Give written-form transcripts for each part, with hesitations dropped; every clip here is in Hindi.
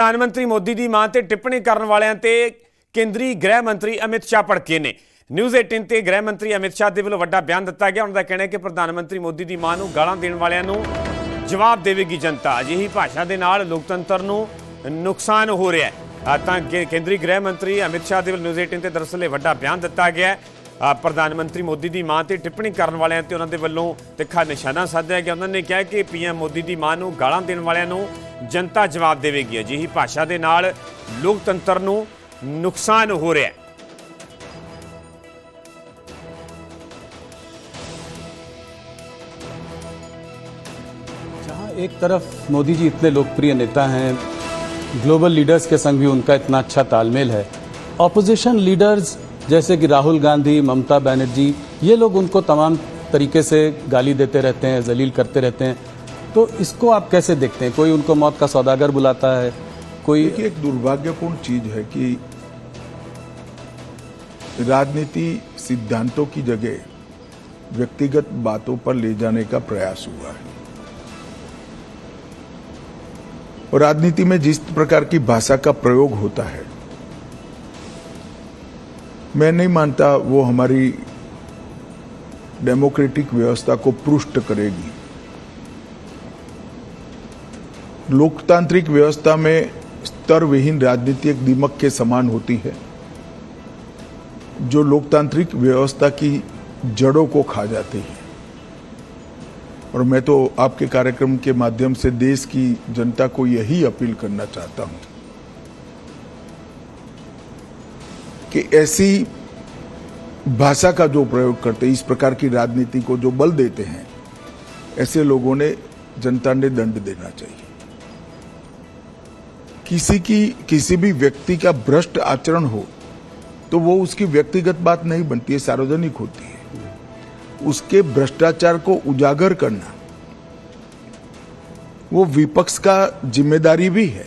प्रधानमंत्री मोदी की मां ते टिप्पणी करने वालियां ते केंद्रीय गृह मंत्री अमित शाह भड़के ने। न्यूज़ 18 ते गृह मंत्री अमित शाह के वालों वड्डा बयान दिता गया। उनका कहना है कि प्रधानमंत्री मोदी की मां नूं गालां देण वालियां नूं जवाब देवेगी जनता। अजिही भाषा के नाल लोकतंत्र नूं नुकसान हो रहा है। तां केंद्रीय गृह मंत्री अमित शाह के वालों न्यूज़ 18 ते दरअसल वड्डा बयान दिता गया है। प्रधानमंत्री मोदी की मां ते टिप्पणी करने वालियां ते उन्हां दे वल्लों तिखा निशाना साधिया गया। उन्होंने कहा कि पीएम मोदी की मां नूं गालां देण वालियां नूं जनता जवाब देवेगी। अजिही भाषा के नाल लोकतंत्र नूं नुकसान हो रहा है। जहां एक तरफ मोदी जी इतने लोकप्रिय नेता हैं, ग्लोबल लीडर्स के संग भी उनका इतना अच्छा तालमेल है, ऑपोजिशन लीडर्स जैसे कि राहुल गांधी, ममता बनर्जी, ये लोग उनको तमाम तरीके से गाली देते रहते हैं, जलील करते रहते हैं। तो इसको आप कैसे देखते हैं? कोई उनको मौत का सौदागर बुलाता है, कोई एक दुर्भाग्यपूर्ण चीज है कि राजनीति सिद्धांतों की जगह व्यक्तिगत बातों पर ले जाने का प्रयास हुआ है। और राजनीति में जिस प्रकार की भाषा का प्रयोग होता है, मैं नहीं मानता वो हमारी डेमोक्रेटिक व्यवस्था को पुष्ट करेगी। लोकतांत्रिक व्यवस्था में स्तर विहीन राजनीति एक दीमक के समान होती है, जो लोकतांत्रिक व्यवस्था की जड़ों को खा जाती है। और मैं तो आपके कार्यक्रम के माध्यम से देश की जनता को यही अपील करना चाहता हूं कि ऐसी भाषा का जो प्रयोग करते हैं, इस प्रकार की राजनीति को जो बल देते हैं, ऐसे लोगों ने जनता ने दंड देना चाहिए। किसी भी व्यक्ति का भ्रष्ट आचरण हो तो वो उसकी व्यक्तिगत बात नहीं बनती है, सार्वजनिक होती है। उसके भ्रष्टाचार को उजागर करना वो विपक्ष का जिम्मेदारी भी है।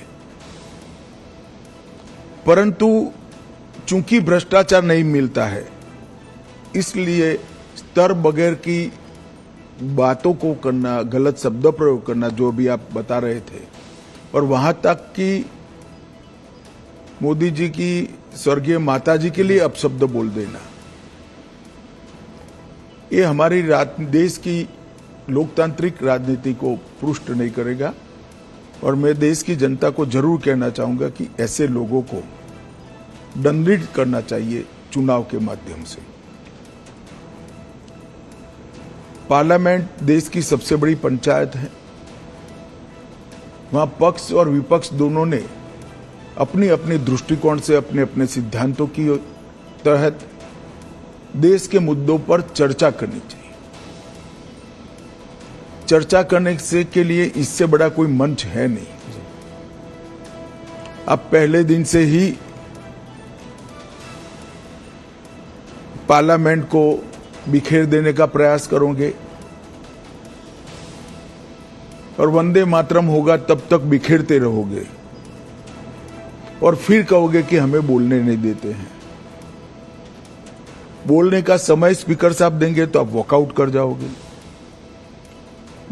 परंतु चूंकि भ्रष्टाचार नहीं मिलता है, इसलिए स्तर बगैर की बातों को करना, गलत शब्द प्रयोग करना, जो भी आप बता रहे थे, और वहां तक कि मोदी जी की स्वर्गीय माता जी के लिए अपशब्द बोल देना, ये हमारी देश की लोकतांत्रिक राजनीति को पुष्ट नहीं करेगा। और मैं देश की जनता को जरूर कहना चाहूंगा कि ऐसे लोगों को दंडित करना चाहिए चुनाव के माध्यम से। पार्लियामेंट देश की सबसे बड़ी पंचायत है। वहां पक्ष और विपक्ष दोनों ने अपनी अपनी दृष्टिकोण से, अपने अपने सिद्धांतों की तहत देश के मुद्दों पर चर्चा करनी चाहिए। चर्चा करने से के लिए इससे बड़ा कोई मंच है नहीं। अब पहले दिन से ही पार्लियामेंट को बिखेर देने का प्रयास करोगे और वंदे मातरम होगा तब तक बिखेरते रहोगे, और फिर कहोगे कि हमें बोलने नहीं देते हैं। बोलने का समय स्पीकर साहब देंगे तो आप वॉकआउट कर जाओगे।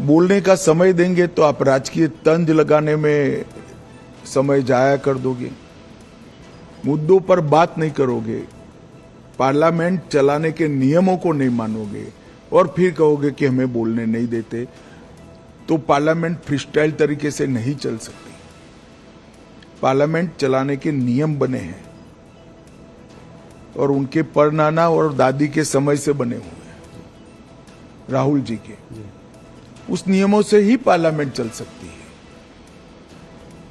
बोलने का समय देंगे तो आप राजकीय तंज लगाने में समय जाया कर दोगे। मुद्दों पर बात नहीं करोगे, पार्लियामेंट चलाने के नियमों को नहीं मानोगे, और फिर कहोगे कि हमें बोलने नहीं देते। तो पार्लियामेंट फ्रीस्टाइल तरीके से नहीं चल सकती। पार्लियामेंट चलाने के नियम बने हैं, और उनके परनाना और दादी के समय से बने हुए हैं, राहुल जी के। उस नियमों से ही पार्लियामेंट चल सकती है।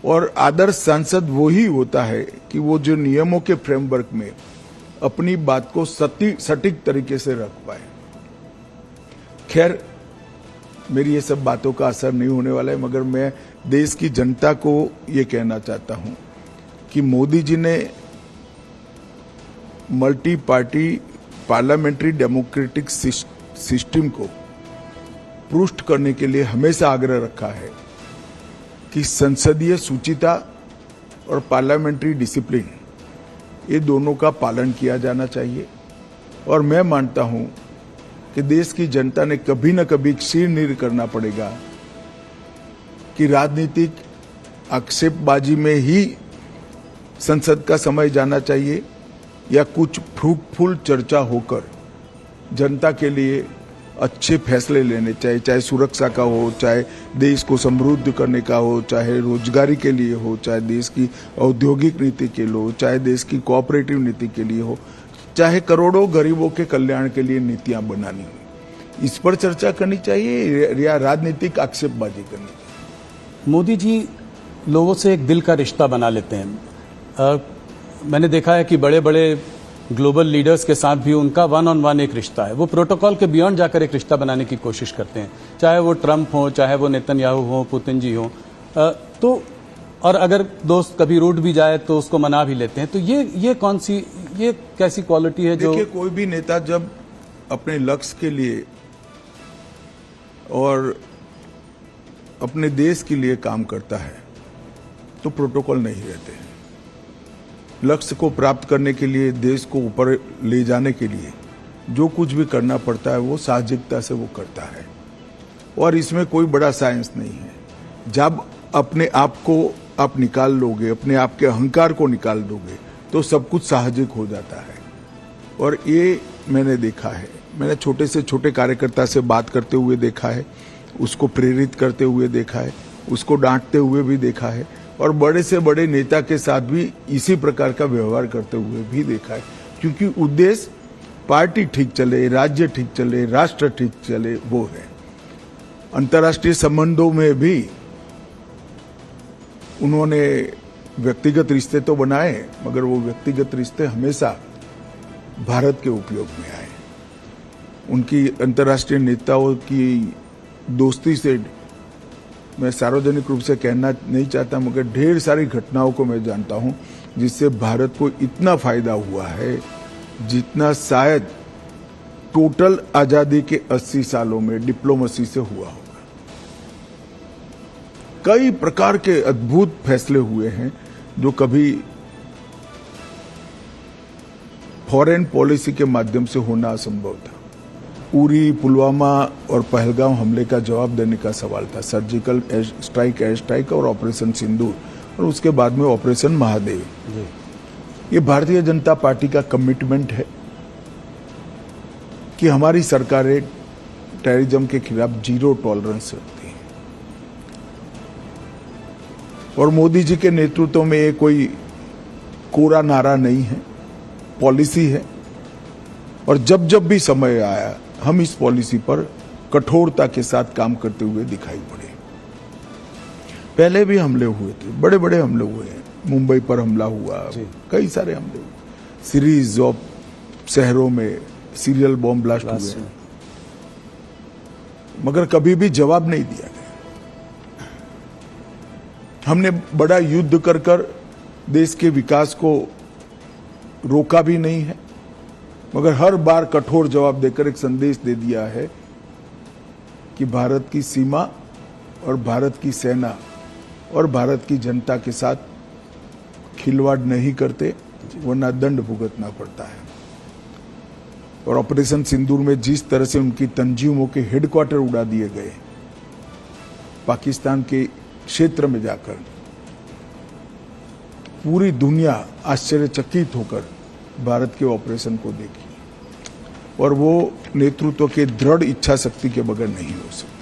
और आदर्श सांसद वो ही होता है कि वो जो नियमों के फ्रेमवर्क में अपनी बात को सटीक तरीके से रख पाए। खैर, मेरी ये सब बातों का असर नहीं होने वाला है, मगर मैं देश की जनता को ये कहना चाहता हूं कि मोदी जी ने multi party parliamentary democratic system को पुष्ट करने के लिए हमेशा आग्रह रखा है कि संसदीय शुचिता और पार्लियामेंट्री डिसिप्लिन, ये दोनों का पालन किया जाना चाहिए। और मैं मानता हूं कि देश की जनता ने कभी न कभी शीर्ष करना पड़ेगा कि राजनीतिक आक्षेपबाजी में ही संसद का समय जाना चाहिए या कुछ फ्रूटफुल चर्चा होकर जनता के लिए अच्छे फैसले लेने चाहिए, चाहे सुरक्षा का हो, चाहे देश को समृद्ध करने का हो, चाहे रोजगारी के लिए हो, चाहे देश की औद्योगिक नीति के लिए हो, चाहे देश की कोऑपरेटिव नीति के लिए हो, चाहे करोड़ों गरीबों के कल्याण के लिए नीतियां बनानी हो। इस पर चर्चा करनी चाहिए या राजनीतिक आक्षेपबाजी करनी चाहिए। मोदी जी लोगों से एक दिल का रिश्ता बना लेते हैं। मैंने देखा है कि बड़े बड़े ग्लोबल लीडर्स के साथ भी उनका वन ऑन वन एक रिश्ता है। वो प्रोटोकॉल के बियॉन्ड जाकर एक रिश्ता बनाने की कोशिश करते हैं, चाहे वो ट्रंप हो, चाहे वो नेतन्याहू हो, पुतिन जी हो। तो और अगर दोस्त कभी रूठ भी जाए तो उसको मना भी लेते हैं। तो ये कैसी क्वालिटी है जो? देखिए, कोई भी नेता जब अपने लक्ष्य के लिए और अपने देश के लिए काम करता है तो प्रोटोकॉल नहीं रहते हैं। लक्ष्य को प्राप्त करने के लिए, देश को ऊपर ले जाने के लिए जो कुछ भी करना पड़ता है वो साहसिकता से वो करता है और इसमें कोई बड़ा साइंस नहीं है। जब अपने आप को आप निकाल लोगे, अपने आप के अहंकार को निकाल दोगे तो सब कुछ साहसिक हो जाता है। और ये मैंने देखा है, मैंने छोटे से छोटे कार्यकर्ता से बात करते हुए देखा है, उसको प्रेरित करते हुए देखा है, उसको डांटते हुए भी देखा है और बड़े से बड़े नेता के साथ भी इसी प्रकार का व्यवहार करते हुए भी देखा है। क्योंकि उद्देश्य पार्टी ठीक चले, राज्य ठीक चले, राष्ट्र ठीक चले, वो है। अंतर्राष्ट्रीय संबंधों में भी उन्होंने व्यक्तिगत रिश्ते तो बनाए, मगर वो व्यक्तिगत रिश्ते हमेशा भारत के उपयोग में आए। उनकी अंतर्राष्ट्रीय नेताओं की दोस्ती से मैं सार्वजनिक रूप से कहना नहीं चाहता, मगर ढेर सारी घटनाओं को मैं जानता हूं जिससे भारत को इतना फायदा हुआ है जितना शायद टोटल आजादी के 80 सालों में डिप्लोमेसी से हुआ होगा। कई प्रकार के अद्भुत फैसले हुए हैं जो कभी फॉरेन पॉलिसी के माध्यम से होना असंभव था। उरी, पुलवामा और पहलगाम हमले का जवाब देने का सवाल था, सर्जिकल स्ट्राइक, एयर स्ट्राइक और ऑपरेशन सिंदूर, और उसके बाद में ऑपरेशन महादेव। ये भारतीय जनता पार्टी का कमिटमेंट है कि हमारी सरकारें टेररिज्म के खिलाफ जीरो टॉलरेंस रखती हैं और मोदी जी के नेतृत्व में ये कोई कोरा नारा नहीं है, पॉलिसी है। और जब जब भी समय आया हम इस पॉलिसी पर कठोरता के साथ काम करते हुए दिखाई पड़े। पहले भी हमले हुए थे, बड़े बड़े हमले हुए हैं। मुंबई पर हमला हुआ, कई सारे हमले हुए, सीरीज ऑफ शहरों में सीरियल बॉम्ब ब्लास्ट हुए, मगर कभी भी जवाब नहीं दिया गया। हमने बड़ा युद्ध कर कर देश के विकास को रोका भी नहीं है, मगर हर बार कठोर जवाब देकर एक संदेश दे दिया है कि भारत की सीमा और भारत की सेना और भारत की जनता के साथ खिलवाड़ नहीं करते, वरना दंड भुगतना पड़ता है। और ऑपरेशन सिंदूर में जिस तरह से उनकी तंजीमों के हेडक्वार्टर उड़ा दिए गए, पाकिस्तान के क्षेत्र में जाकर, पूरी दुनिया आश्चर्यचकित होकर भारत के ऑपरेशन को देखी और वो नेतृत्व के दृढ़ इच्छा शक्ति के बगैर नहीं हो सकती।